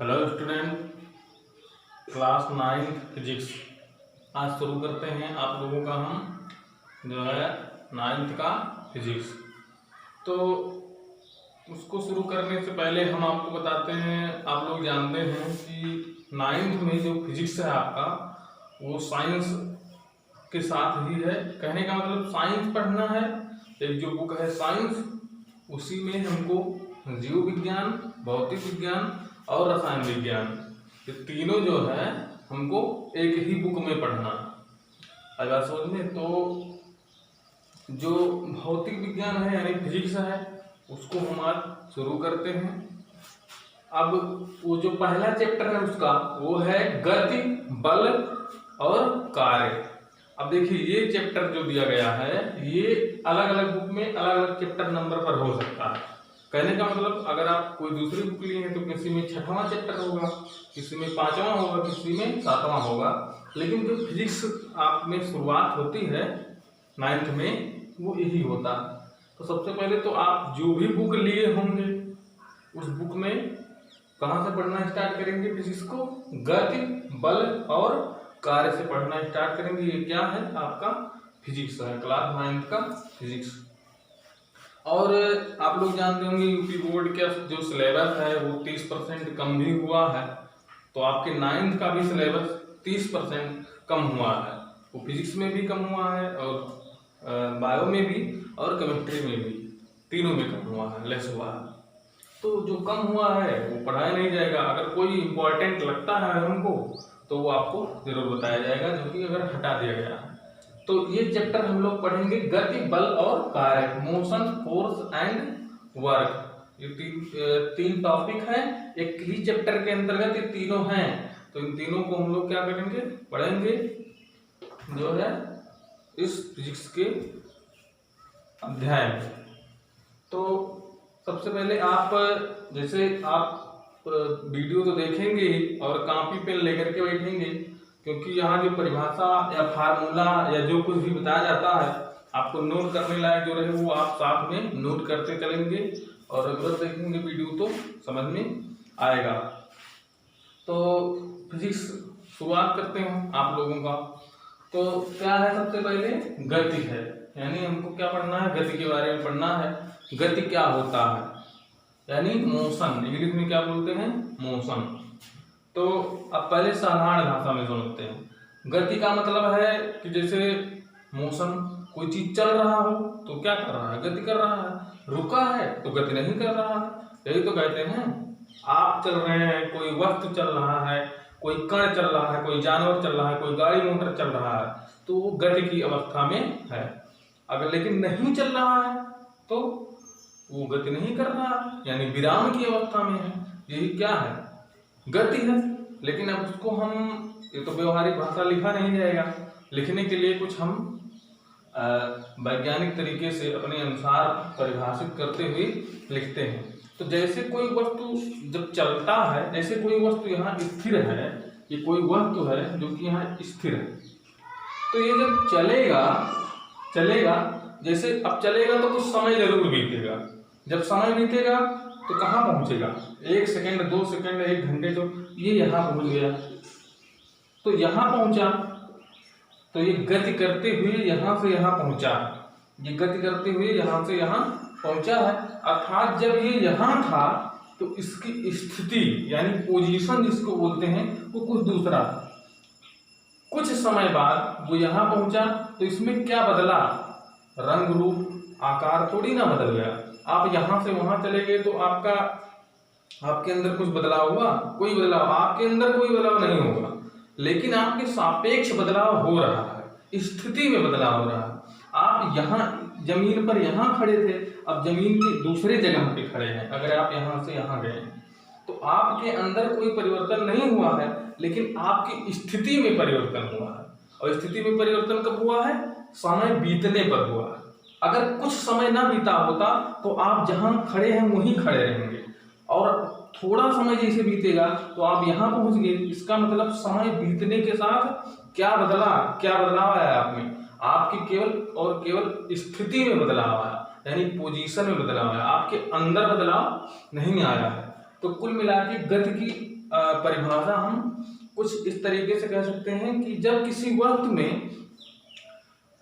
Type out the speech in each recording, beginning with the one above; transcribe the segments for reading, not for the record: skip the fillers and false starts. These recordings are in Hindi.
Hello student, class 9 physics. आज शुरू करते हैं आप लोगों का हम जो है 9th का फिजिक्स। तो उसको शुरू करने से पहले हम आपको बताते हैं, आप लोग जानते हैं कि 9th में जो फिजिक्स है आपका वो साइंस के साथ ही है। कहने का मतलब साइंस पढ़ना है। एक जो बुक है साइंस, उसी में हमको जीव विज्ञान, भौतिक विज्ञान और रसायन विज्ञान, ये तीनों जो है हमको एक ही बुक में पढ़ना। अगर समझ में, तो जो भौतिक विज्ञान है यानी फिजिक्स है, उसको हम आज शुरू करते हैं। अब वो जो पहला चैप्टर है उसका वो है गति, बल और कार्य। अब देखिए, ये चैप्टर जो दिया गया है ये अलग अलग बुक में अलग अलग चैप्टर नंबर पर हो सकता है। कहने का मतलब, अगर आप कोई दूसरी बुक लिए हैं तो किसी में 6वां चैप्टर होगा, किसी में 5वां होगा, किसी में 7वां होगा। लेकिन जो फिजिक्स आप में शुरुआत होती है 9th में, वो यही होता है। तो सबसे पहले तो आप जो भी बुक लिए होंगे उस बुक में कहाँ से पढ़ना स्टार्ट करेंगे? फिजिक्स को गति, बल और कार्य से पढ़ना स्टार्ट करेंगे। ये क्या है? आपका फिजिक्स है, क्लास 9th का फिजिक्स। और आप लोग जानते होंगे यूपी बोर्ड का जो सिलेबस है वो 30% कम भी हुआ है। तो आपके 9th का भी सिलेबस 30% कम हुआ है। वो फिजिक्स में भी कम हुआ है और बायो में भी और केमिस्ट्री में भी, तीनों में कम हुआ है, लेस हुआ है। तो जो कम हुआ है वो पढ़ाया नहीं जाएगा। अगर कोई इम्पोर्टेंट लगता है हमको तो वो आपको जरूर बताया जाएगा, जो कि अगर हटा दिया गया है। तो ये चैप्टर हम लोग पढ़ेंगे गति, बल और कार्य, मोशन, फोर्स एंड वर्क। ये तीन टॉपिक हैं एक ही चैप्टर के अंतर्गत, ये तीनों हैं। तो इन तीनों को हम लोग क्या करेंगे? पढ़ेंगे जो है इस फिजिक्स के अध्याय में। तो सबसे पहले आप, जैसे आप वीडियो तो देखेंगे और कॉपी पेन लेकर के बैठेंगे, क्योंकि यहाँ जो परिभाषा या फार्मूला या जो कुछ भी बताया जाता है आपको नोट करने लायक जो रहे वो आप साथ में नोट करते चलेंगे, और अगर देखेंगे वीडियो तो समझ में आएगा। तो फिजिक्स शुरुआत करते हैं आप लोगों का। तो क्या है? सबसे पहले गति है, यानी हमको क्या पढ़ना है? गति के बारे में पढ़ना है। गति क्या होता है? यानी मोशन, इंग्लिश में क्या बोलते हैं? मोशन। तो अब पहले साधारण भाषा में समझते हैं। गति का मतलब है कि जैसे मोशन, कोई चीज चल रहा हो तो क्या कर रहा है? गति कर रहा है। रुका है तो गति नहीं कर रहा है। यही तो कहते हैं। आप चल रहे हैं, कोई वस्तु चल रहा है, कोई कण चल रहा है, कोई जानवर चल रहा है, कोई गाड़ी मोटर चल रहा है, तो वो गति की अवस्था में है। अगर लेकिन नहीं चल रहा है तो वो गति नहीं कर रहा है, यानी विराम की अवस्था में है। यही क्या है? गति है। लेकिन अब उसको हम, ये तो व्यवहारिक भाषा लिखा नहीं जाएगा, लिखने के लिए कुछ हम वैज्ञानिक तरीके से अपने अनुसार परिभाषित करते हुए लिखते हैं। तो जैसे कोई वस्तु जब चलता है, जैसे कोई वस्तु यहाँ स्थिर है, ये कोई वस्तु है जो कि यहाँ स्थिर है, तो ये जब चलेगा जैसे अब चलेगा तो कुछ समय जरूर बीतेगा। जब समय बीतेगा तो कहाँ पहुंचेगा? 1 सेकेंड, 2 सेकेंड, 1 घंटे, जो ये यहाँ पहुंच गया, तो यहाँ पहुंचा, तो ये गति करते हुए यहाँ से यहाँ पहुंचा। ये गति करते हुए यहाँ से यहाँ पहुंचा है। अर्थात जब ये यहाँ था तो इसकी स्थिति यानी पोजीशन जिसको बोलते हैं वो कुछ दूसरा। कुछ समय बाद वो यहाँ पहुंचा तो इसमें क्या बदला? रंग, रूप, आकार थोड़ी ना बदल गया। आप यहाँ से वहां चले गए तो आपके अंदर कुछ बदलाव हुआ? कोई बदलाव आपके अंदर कोई बदलाव नहीं होगा, लेकिन आपके सापेक्ष बदलाव हो रहा है, स्थिति में बदलाव हो रहा है। आप यहाँ जमीन पर यहाँ खड़े थे, अब जमीन की दूसरे जगह पे खड़े हैं। अगर आप यहाँ से यहाँ गए तो आपके अंदर कोई परिवर्तन नहीं हुआ है, लेकिन आपकी स्थिति में परिवर्तन हुआ है। और स्थिति में परिवर्तन कब हुआ है? समय बीतने पर हुआ है। अगर कुछ समय ना बीता होता तो आप जहां खड़े हैं वहीं खड़े रहेंगे, और थोड़ा समय जैसे बीतेगा तो आप यहाँ पहुंच गए। इसका मतलब समय बीतने के साथ क्या बदलाव आया आप में? आपकी केवल और केवल स्थिति में बदलाव आया, यानी पोजीशन में बदलाव आया, आपके अंदर बदलाव नहीं आया है। तो कुल मिला के गति की परिभाषा हम कुछ इस तरीके से कह सकते हैं कि जब किसी वस्तु में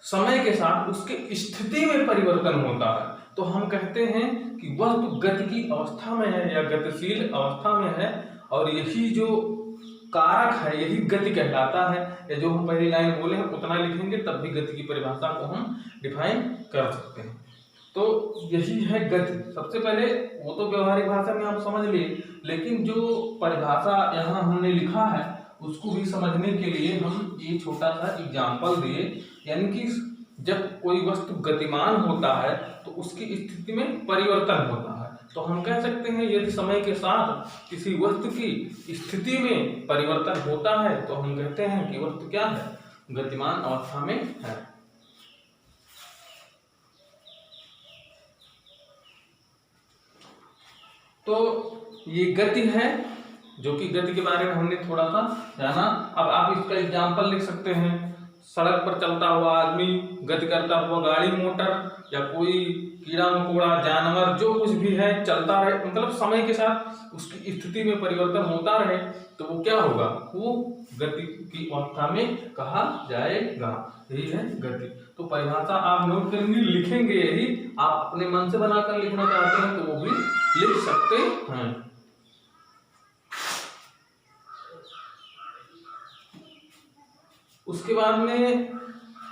समय के साथ उसकी स्थिति में परिवर्तन होता है तो हम कहते हैं कि वस्तु गति की अवस्था में है या गतिशील अवस्था में है, और यही जो कारक है यही गति कहलाता है। या जो हम पहली लाइन बोले हैं उतना लिखेंगे तब भी गति की परिभाषा को हम डिफाइन कर सकते हैं। तो यही है गति। सबसे पहले वो तो व्यवहारिक भाषा में आप समझ लिए, लेकिन जो परिभाषा यहाँ हमने लिखा है उसको भी समझने के लिए हम ये छोटा सा एग्जाम्पल दिए, यानी कि जब कोई वस्तु गतिमान होता है तो उसकी स्थिति में परिवर्तन होता है। तो हम कह सकते हैं यदि समय के साथ किसी वस्तु की स्थिति में परिवर्तन होता है तो हम कहते हैं कि वस्तु क्या है, गतिमान अवस्था में है। तो ये गति है, जो कि गति के बारे में हमने थोड़ा सा जाना। अब आप इसका एग्जाम्पल लिख सकते हैं, सड़क पर चलता हुआ आदमी, गति करता हुआ गाड़ी मोटर, या कोई कीड़ा मकोड़ा जानवर जो कुछ भी है चलता रहे, मतलब समय के साथ उसकी स्थिति में परिवर्तन होता रहे तो वो क्या होगा, वो गति की अवस्था में कहा जाएगा। यही है गति। तो परिभाषा आप नोट करेंगे, लिखेंगे, यही आप अपने मन से बनाकर लिखना चाहते हैं तो वो भी लिख सकते हैं। उसके बाद में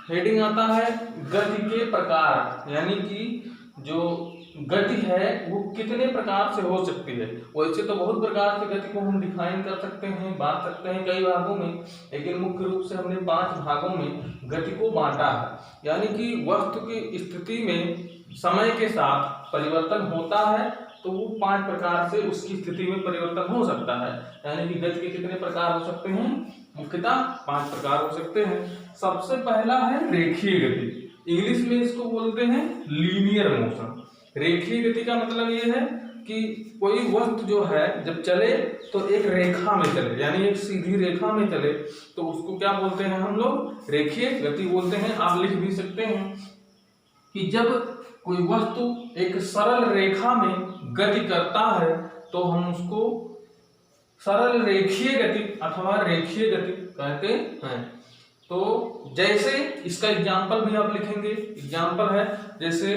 हेडिंग आता है गति के प्रकार, यानी कि जो गति है वो कितने प्रकार से हो सकती है। वैसे तो बहुत प्रकार से गति को हम डिफाइन कर सकते हैं, बांट सकते हैं कई भागों में, लेकिन मुख्य रूप से हमने 5 भागों में गति को बांटा है। यानी कि वस्तु की स्थिति में समय के साथ परिवर्तन होता है तो वो 5 प्रकार से उसकी स्थिति में परिवर्तन हो सकता है। यानी कि गति के कितने प्रकार हो सकते हैं, मुख्यतः 5 प्रकार हो सकते हैं। सबसे पहला है रेखीय गति, इंग्लिश में इसको बोलते हैं लीनियर मोशन। रेखीय गति का मतलब ये है कि कोई वस्तु जो है जब चले तो एक रेखा में चले, यानी एक सीधी रेखा में चले, तो उसको क्या बोलते हैं हम लोग, रेखीय गति बोलते हैं। आप लिख भी सकते हैं कि जब कोई वस्तु एक सरल रेखा में गति करता है तो हम उसको सरल रेखीय गति अथवा रेखीय गति कहते हैं। तो जैसे इसका एग्जाम्पल भी आप लिखेंगे, एग्जाम्पल है जैसे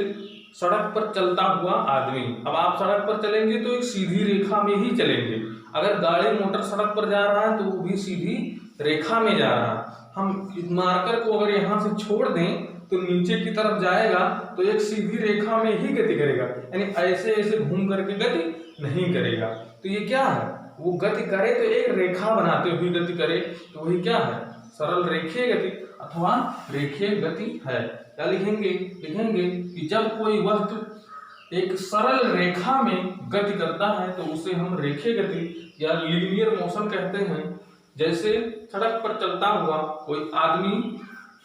सड़क पर चलता हुआ आदमी। अब आप सड़क पर चलेंगे तो एक सीधी रेखा में ही चलेंगे, अगर गाड़ी मोटर सड़क पर जा रहा है तो वो भी सीधी रेखा में जा रहा है। हम मार्कर को अगर यहाँ से छोड़ दें तो नीचे की तरफ जाएगा तो एक सीधी रेखा में ही गति करेगा, यानी ऐसे ऐसे घूम करके गति नहीं करेगा। तो ये क्या है, वो गति करे तो एक रेखा बनाते हुए गति करे, तो वही क्या है, सरल रेखीय गति अथवा रेखीय गति है। क्या लिखेंगे, लिखेंगे कि जब कोई वस्तु एक सरल रेखा में गति करता है तो उसे हम रेखीय गति या लीनियर मोशन कहते हैं। जैसे सड़क पर चलता हुआ कोई आदमी,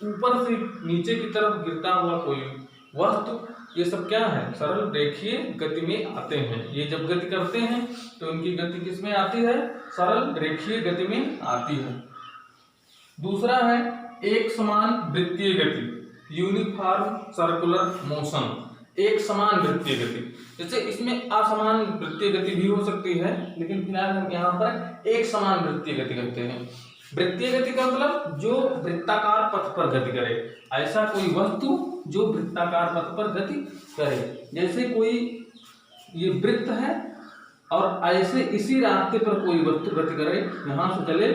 ऊपर से नीचे की तरफ गिरता हुआ कोई वस्तु, ये सब क्या है, सरल रेखीय गति में आते हैं। ये जब गति करते हैं तो इनकी गति किस में आती है, सरल रेखीय गति में आती है। दूसरा है एक समान वृत्तीय गति, यूनिफॉर्म सर्कुलर मोशन, एक समान वृत्तीय गति। जैसे इसमें असमान वृत्तीय गति भी हो सकती है, लेकिन फिलहाल हम यहाँ पर एक समान वृत्तीय गति कहते हैं। वृत्तीय गति का मतलब जो वृत्ताकार पथ पर गति करे, ऐसा कोई वस्तु जो वृत्ताकार पथ पर गति करे। जैसे कोई ये वृत्त है और ऐसे इसी रास्ते पर कोई वस्तु गति करे, यहाँ से चले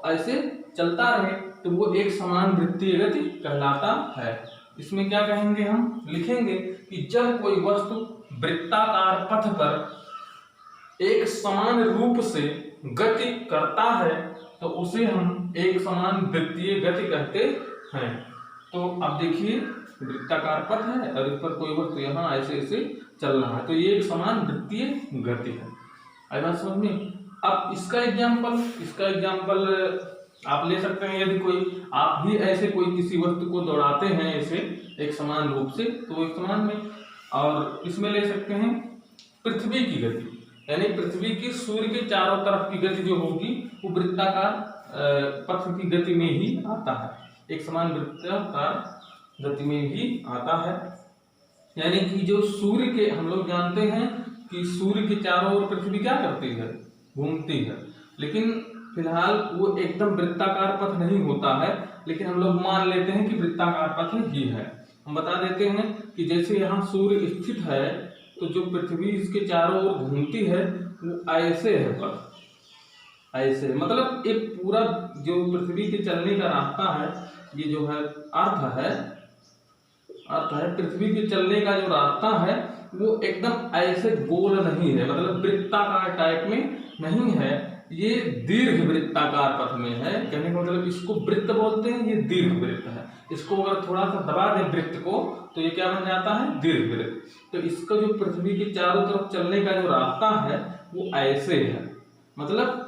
ऐसे चलता रहे, तो वो एक समान वृत्तीय गति कहलाता है। इसमें क्या कहेंगे, हम लिखेंगे कि जब कोई वस्तु वृत्ताकार पथ पर एक समान रूप से गति करता है तो उसे हम एक समान वृत्तीय गति कहते हैं। तो अब देखिए वृत्ताकार पथ है और इस पर कोई वस्तु यहाँ ऐसे ऐसे चल रहा है, तो ये एक समान वृत्तीय गति है। आई बात समझ में। अब इसका एग्जाम्पल आप ले सकते हैं, यदि कोई आप भी ऐसे कोई किसी वस्तु को दौड़ाते हैं ऐसे एक समान रूप से, तो एक समान में, और इसमें ले सकते हैं पृथ्वी की गति, यानी पृथ्वी की सूर्य के चारों तरफ की गति जो होगी वो वृत्ताकार पथ की गति में ही आता है, एक समान वृत्ताकार गति में ही आता है। यानी कि जो सूर्य के, हम लोग जानते हैं कि सूर्य के चारों ओर पृथ्वी क्या करती है, घूमती है, लेकिन फिलहाल वो एकदम वृत्ताकार पथ नहीं होता है, लेकिन हम लोग मान लेते हैं कि वृत्ताकार पथ ही है। हम बता देते हैं कि जैसे यहाँ सूर्य स्थित है तो जो पृथ्वी इसके चारों ओर घूमती है वो ऐसे है पथ, ऐसे मतलब एक पूरा जो पृथ्वी के चलने का रास्ता है, ये जो है अर्थ है पृथ्वी के चलने का जो रास्ता है वो एकदम ऐसे गोल नहीं है, मतलब वृत्ताकार टाइप में नहीं है, ये दीर्घ वृत्ताकार पथ में है। कहने का मतलब इसको वृत्त बोलते हैं, ये दीर्घ वृत्त है। इसको अगर थोड़ा सा दबा दें वृत्त को तो ये क्या बन जाता है, दीर्घ वृत्त। तो इसका जो पृथ्वी के चारों तरफ चलने का जो रास्ता है वो ऐसे है, मतलब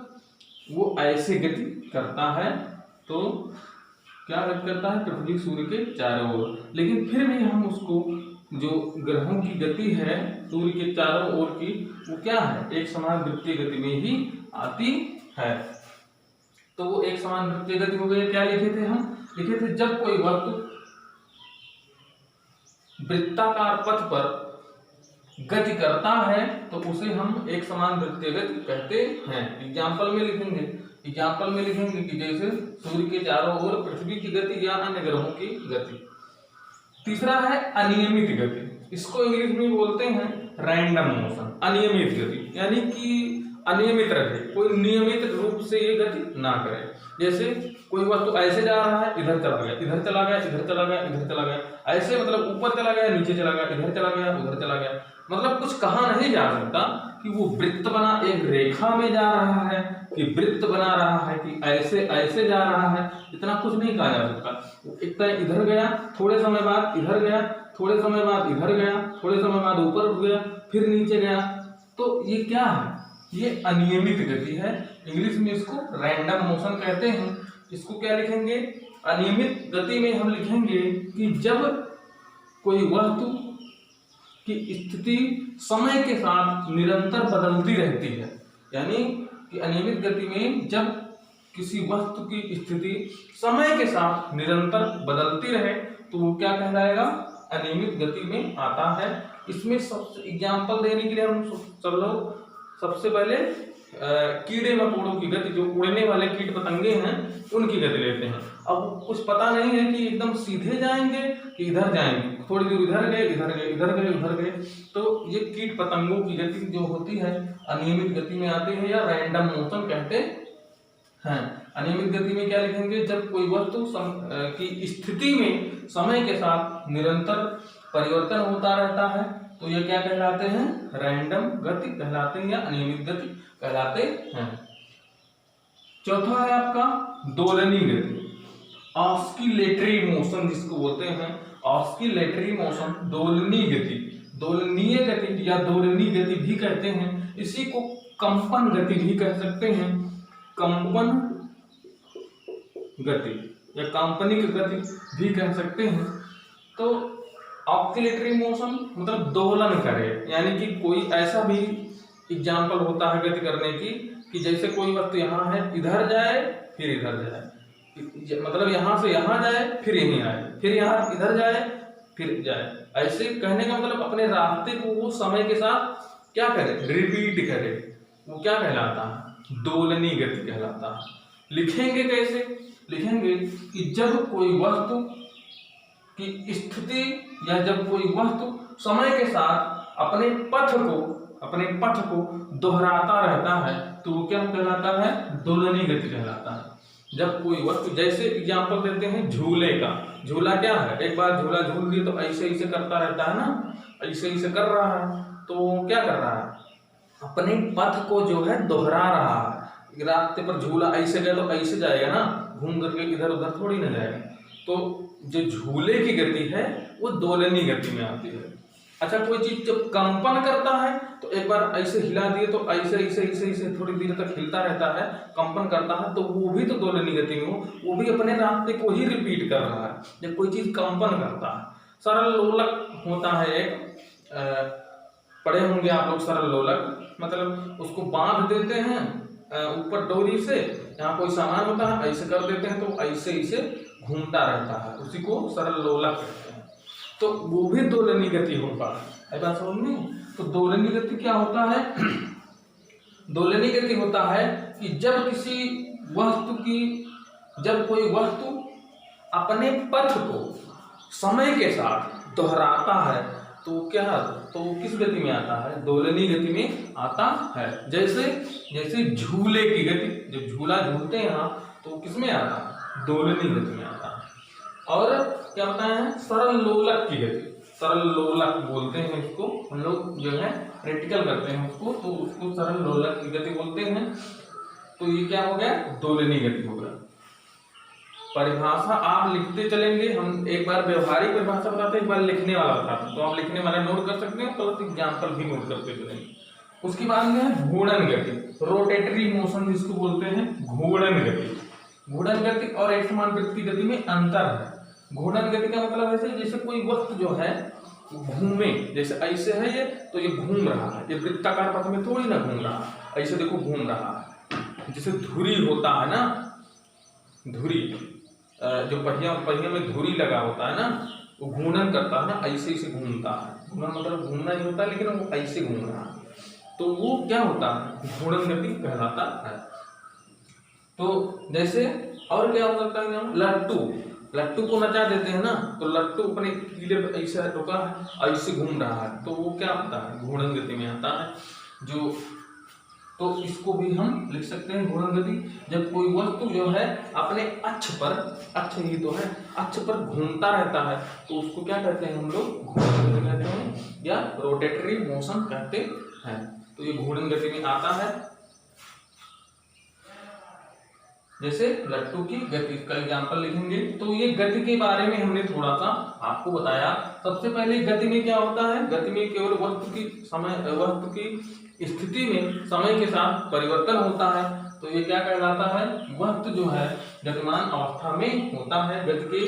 वो ऐसे गति करता है। तो क्या गति करता है, पृथ्वी सूर्य के चारों ओर। लेकिन फिर भी हम उसको जो ग्रहों की गति है सूर्य के चारों ओर की, वो क्या है, एक समान वृत्तीय गति में ही आती है। तो वो एक समान वृत्तीय गति हो गई। क्या लिखे थे हम, लिखे थे जब कोई वस्तु वृत्ताकार पथ पर गति करता है तो उसे हम एक समान वृत्तीय गति कहते हैं। एग्जाम्पल में लिखेंगे कि जैसे सूर्य के चारों ओर पृथ्वी की गति या अन्य ग्रहों की गति। तीसरा है अनियमित गति, इसको इंग्लिश में बोलते हैं रैंडम मोशन। अनियमित गति यानी कि अनियमित रहे, कोई नियमित रूप से ये गति ना करे। जैसे कोई वस्तु ऐसे जा रहा है, इधर चला गया, इधर चला गया, इधर चला गया, इधर चला गया, ऐसे मतलब ऊपर चला गया, नीचे चला गया, इधर चला गया, उधर चला गया, मतलब कुछ कहा नहीं जा सकता कि वो वृत्त बना एक रेखा में जा रहा है, कि वृत्त बना रहा है, कि ऐसे ऐसे जा रहा है, इतना कुछ नहीं कहा जा सकता। एक तरह इधर गया, थोड़े समय बाद इधर गया, थोड़े समय बाद इधर गया, थोड़े समय बाद ऊपर उठ गया, फिर नीचे गया। तो ये क्या है, ये अनियमित गति है। इंग्लिश में इसको रैंडम मोशन कहते हैं। इसको क्या लिखेंगे, अनियमित गति में हम लिखेंगे कि जब कोई वस्तु की स्थिति समय के साथ निरंतर बदलती रहती है। यानी कि अनियमित गति में जब किसी वस्तु की स्थिति समय के साथ निरंतर बदलती रहे तो वो क्या कहलाएगा, अनियमित गति में आता है। इसमें सबसे एग्जाम्पल देने के लिए हम सब लोग सबसे पहले कीड़े मकोड़ों की गति, जो उड़ने वाले कीट पतंगे हैं उनकी गति लेते हैं। अब कुछ पता नहीं है कि एकदम सीधे जाएंगे कि इधर जाएंगे, थोड़ी दूर इधर गए, इधर गए, इधर गए, उधर गए। तो ये कीट पतंगों की गति जो होती है अनियमित गति में आती है या रैंडम मोशन कहते हैं। अनियमित गति में क्या लिखेंगे, जब कोई वस्तु की स्थिति में समय के साथ निरंतर परिवर्तन होता रहता है तो ये क्या कहलाते हैं, रैंडम गति कहलाते हैं या अनियमित गति कहलाते हैं। चौथा है आपका दोलनी गति, ऑस्किलेटरी मोशन जिसको बोलते हैं, ऑस्किलेटरी मोशन, दोलनी गति, दोलनीय गति या दोलनी गति भी कहते हैं। इसी को कंपन गति भी कह सकते हैं, कंपन गति या काल्पनिक गति भी कह सकते हैं। तो ऑस्किलेटरी मोशन मतलब दोलन करे, यानी कि कोई ऐसा भी एग्जाम्पल होता है गति करने की कि जैसे कोई वस्तु यहाँ है, इधर जाए फिर इधर जाए, मतलब यहाँ से यहाँ जाए फिर यहीं आए, फिर यहाँ इधर जाए फिर जाए। ऐसे कहने का मतलब अपने रास्ते को वो समय के साथ क्या करे, रिपीट करे, वो क्या कहलाता है, दोलनी गति कहलाता है। लिखेंगे कैसे, लिखेंगे कि जब कोई वस्तु की स्थिति या जब कोई वस्तु समय के साथ अपने पथ को दोहराता रहता है तो वो क्या कहलाता है, दोलनी गति कहलाता है। जब कोई वस्तु, जैसे एग्जाम्पल देते हैं झूले का, झूला क्या है, एक बार झूला झूल दिए तो ऐसे ऐसे करता रहता है ना, ऐसे ऐसे कर रहा है, तो क्या कर रहा है, अपने पथ को जो है दोहरा रहा है। रास्ते पर झूला ऐसे गया तो ऐसे जाएगा ना, घूम करके इधर उधर थोड़ी ना जाएगा। तो जो झूले की गति है वो दोलनी गति में आती है। अच्छा, कोई चीज जब कंपन करता है तो एक बार ऐसे हिला दिए तो ऐसे ऐसे ऐसे ऐसे थोड़ी देर तक हिलता रहता है, कंपन करता है, तो वो भी तो दोलनी गति में हो, वो भी अपने रास्ते को ही रिपीट कर रहा है। जब कोई चीज कंपन करता है, सरल लोलक होता है एक, पढ़े होंगे आप लोग सरल लोलक, मतलब उसको बांध देते हैं ऊपर डोरी से, यहाँ कोई सामान होता है ऐसे कर देते हैं तो ऐसे ऐसे घूमता रहता है, उसी को सरल लोलक कहते हैं। तो वो भी दोलनी गति होता है, बात समझ में। तो दोलनी गति क्या होता है, दोलनी गति होता है कि जब कोई वस्तु अपने पथ को समय के साथ दोहराता है तो किस गति में आता है? दोलनीय गति में आता है। जैसे झूले की गति, जब झूला झूलते हैं आप तो किस में आता है? दोलनीय गति में आता है। और क्या बताया? सरल लोलक की गति, सरल लोलक बोलते हैं इसको हम लोग, जो है प्रैक्टिकल करते हैं उसको, तो उसको सरल लोलक की गति बोलते हैं। तो ये क्या हो गया? दोलनीय गति हो गया। परिभाषा आप लिखते चलेंगे, हम एक बार व्यवहारिक परिभाषा बताते हैं, एक बार लिखने वाला बताते हैं, तो आप लिखने वाला नोट कर सकते हैं, प्लस एग्जाम्पल भी नोट करते चलेंगे। उसके बाद में है घूर्णन गति, रोटेटरी मोशन जिसको बोलते हैं घूर्णन गति। घूर्णन गति और एक समान वृत्त की गति में अंतर है। घूर्णन गति का मतलब ऐसे जैसे कोई वस्तु जो है घूमे, जैसे ऐसे है ये, तो ये घूम रहा है, ये वृत्ताकार पथ में थोड़ी ना घूम रहा है, ऐसे देखो घूम रहा है। जैसे धुरी होता है ना, धुरी जो पहिया में धुरी लगा होता है ना, वो घूर्णन करता है ना, ऐसे घूमता है। घूर्णन मतलब घूमना ही होता है, लेकिन वो ऐसे घूम रहा है, तो वो क्या होता है? घूर्णन गति कहलाता है। तो जैसे और क्या हो सकता है? लट्टू को नचा देते हैं ना, तो लट्टू अपने कीले पे ऐसे रुका है, ऐसे घूम रहा है, तो वो क्या होता है? घूर्णन गति में आता है। तो इसको भी हम लिख सकते हैं घूर्णन गति। जब कोई वस्तु जो है अपने अक्ष पर, अक्ष ही तो है, अक्ष पर घूमता रहता है, तो उसको क्या कहते हैं हम लोग? घूर्णन गति कहते हैं या रोटेटरी मोशन कहते हैं। तो ये घूर्णन गति में आता है। जैसे लट्टू की गति का एग्जाम्पल लिखेंगे, तो ये गति के बारे में हमने थोड़ा सा आपको बताया। सबसे पहले गति में क्या होता है? गति में केवल वस्तु की स्थिति में समय के साथ परिवर्तन होता है, तो ये क्या कहलाता है? वस्तु जो है गतिमान अवस्था में होता है। गति के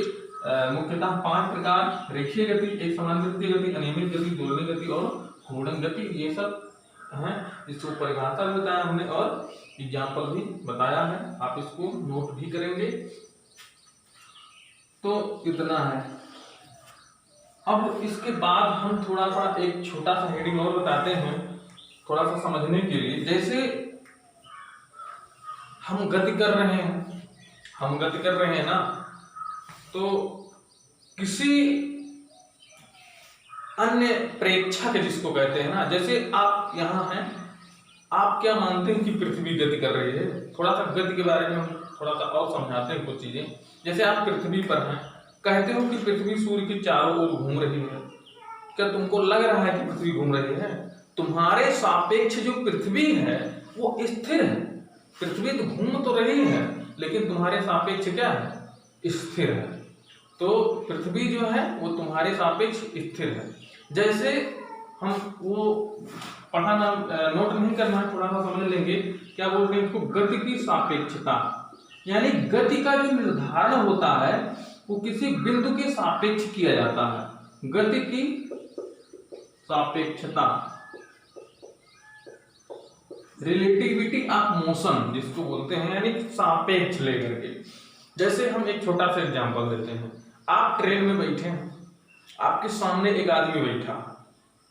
मुख्यतः 5 प्रकार: रेखीय गति, एक समान वृत्तीय गति, अनियमित गति, दोलनीय गति और घूर्णन गति, ये सब हैं। इसको परिभाषा भी बताया हमने और एग्जाम्पल भी बताया है, आप इसको नोट भी करेंगे। तो इतना है। अब इसके बाद हम थोड़ा सा एक छोटा सा हेडिंग और बताते हैं, थोड़ा सा समझने के लिए। जैसे हम गति कर रहे हैं ना, तो किसी अन्य प्रेक्षक जिसको कहते हैं ना, जैसे आप यहाँ हैं, आप क्या मानते हैं कि पृथ्वी गति कर रही है? थोड़ा सा गति के बारे में हम थोड़ा सा और समझाते हैं कुछ चीजें। जैसे आप पृथ्वी पर हैं, कहते हो कि पृथ्वी सूर्य की चारों ओर घूम रही है, क्या तुमको लग रहा है कि पृथ्वी घूम रही है? तुम्हारे सापेक्ष जो पृथ्वी है वो स्थिर है। पृथ्वी तो घूम तो रही है, लेकिन तुम्हारे सापेक्ष क्या है? स्थिर है। तो पृथ्वी जो है वो तुम्हारे सापेक्ष स्थिर है। जैसे हम वो पढ़ाना नोट नहीं करना है, थोड़ा सा समझ लेंगे। क्या बोलते हैं इसको? गति की सापेक्षता, यानी गति का जो निर्धारण होता है वो किसी बिंदु के सापेक्ष किया जाता है। गति की सापेक्षता, रिलेटिविटी ऑफ मोशन जिसको बोलते हैं, यानी सापेक्ष लेकर के। जैसे हम एक छोटा सा एग्जांपल देते हैं। आप ट्रेन में बैठे हैं, आपके सामने एक आदमी बैठा,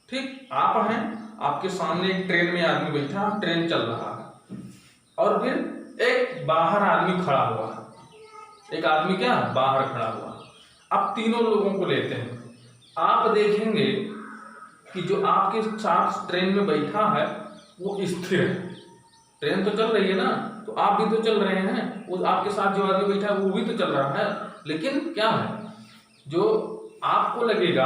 ठीक, आप हैं, आपके सामने एक ट्रेन में आदमी बैठा, ट्रेन चल रहा है, और फिर एक बाहर आदमी खड़ा हुआ है। एक आदमी क्या बाहर खड़ा हुआ। अब तीनों लोगों को लेते हैं। आप देखेंगे कि जो आपके साथ ट्रेन में बैठा है वो स्थिर है। ट्रेन तो चल रही है ना, तो आप भी तो चल रहे हैं, वो आपके साथ जो आदमी बैठा है वो भी तो चल रहा है। लेकिन क्या है, जो आपको लगेगा,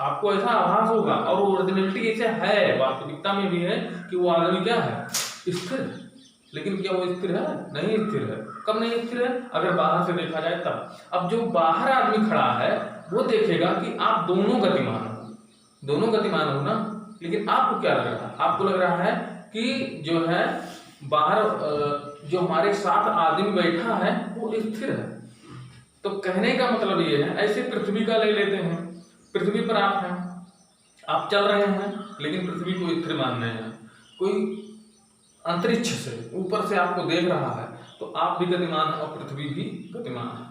आपको ऐसा आभास होगा, और ओरिजिनलिटी ऐसे है, वास्तविकता में भी है कि वो आदमी क्या है? स्थिर। लेकिन क्या वो स्थिर है? नहीं स्थिर है। कब नहीं स्थिर है? अगर बाहर से देखा जाए तब। अब जो बाहर आदमी खड़ा है वो देखेगा कि आप दोनों गतिमान हो ना, लेकिन आपको क्या लग रहा है? आपको लग रहा है कि जो है बाहर जो हमारे साथ आदमी बैठा है वो स्थिर है। तो कहने का मतलब ये है, ऐसे पृथ्वी का ले लेते हैं। पृथ्वी पर आप हैं, आप चल रहे हैं, लेकिन पृथ्वी को स्थिर मान रहे हैं। कोई अंतरिक्ष से ऊपर से आपको देख रहा है, तो आप भी गतिमान है और पृथ्वी भी गतिमान है।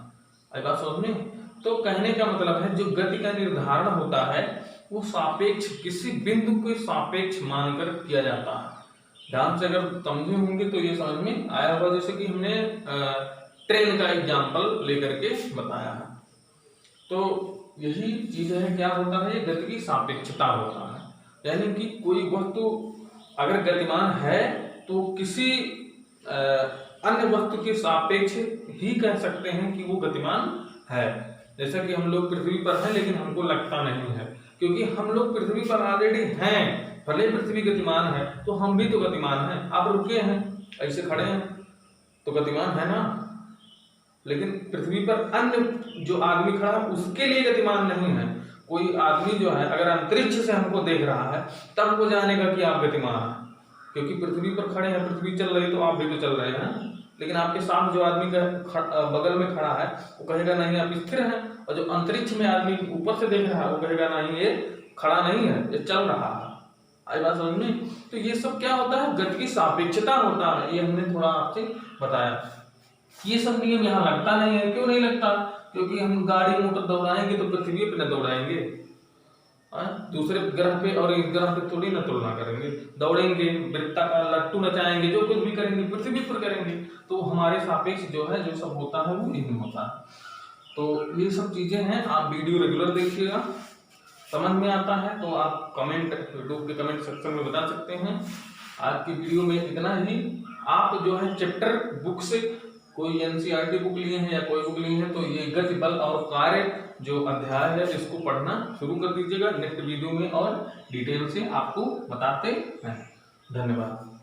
आई बात समझ में? तो कहने का मतलब है जो गति का निर्धारण होता है वो सापेक्ष, किसी बिंदु के सापेक्ष मानकर किया जाता है। ध्यान से अगर समझे होंगे तो ये समझ में आया होगा। जैसे कि हमने ट्रेन का एग्जाम्पल लेकर के बताया है। तो यही चीज है, क्या होता है, गति की सापेक्षता होता है। यानी कि कोई वस्तु अगर गतिमान है तो किसी अन्य वस्तु के सापेक्ष ही कह सकते हैं कि वो गतिमान है। जैसा कि हम लोग पृथ्वी पर हैं लेकिन हमको लगता नहीं है, क्योंकि हम लोग पृथ्वी पर ऑलरेडी हैं। भले पृथ्वी गतिमान है तो हम भी तो गतिमान हैं। आप रुके हैं, ऐसे खड़े हैं तो गतिमान है ना, लेकिन पृथ्वी पर अन्य जो आदमी खड़ा है उसके लिए गतिमान नहीं है। कोई आदमी जो है अगर अंतरिक्ष से हमको देख रहा है तब वो जानेगा कि आप गतिमान हैं, क्योंकि पृथ्वी पर खड़े हैं, पृथ्वी चल रही तो आप भी तो चल रहे हैं। लेकिन आपके साथ जो आदमी बगल में खड़ा है वो कहेगा नहीं आप स्थिर हैं, और जो अंतरिक्ष में आदमी ऊपर से देख रहा है वो कहेगा नहीं ये खड़ा नहीं है, ये चल रहा है। आई बात समझ में? तो ये सब क्या होता है, गति की सापेक्षता होता है। ये हमने थोड़ा आपसे बताया। ये सब नियम यहाँ लगता नहीं है। क्यों नहीं लगता? क्योंकि हम गाड़ी मोटर दौड़ाएंगे तो पृथ्वी पे न दौड़ाएंगे, दूसरे ग्रह पे और इस ग्रह पे थोड़ी ना तुलना करेंगे। दौड़ेंगे, वृत्ताकार लट्टू नचाएंगे, जो कुछ भी करेंगे पृथ्वी पर करेंगे। तो हमारे सापेक्ष जो है जो सब होता है वो नहीं होता है। तो ये सब चीजें हैं। आप वीडियो रेगुलर देखिएगा, समझ में आता है तो आप कमेंट, यूट्यूब के कमेंट सेक्शन में बता सकते हैं। आज की वीडियो में इतना ही। आप जो है चैप्टर बुक से कोई एनसीईआरटी बुक लिए हैं या कोई बुक लिए हैं तो ये गति बल और कार्य जो अध्याय है इसको पढ़ना शुरू कर दीजिएगा। नेक्स्ट वीडियो में और डिटेल से आपको बताते हैं। धन्यवाद।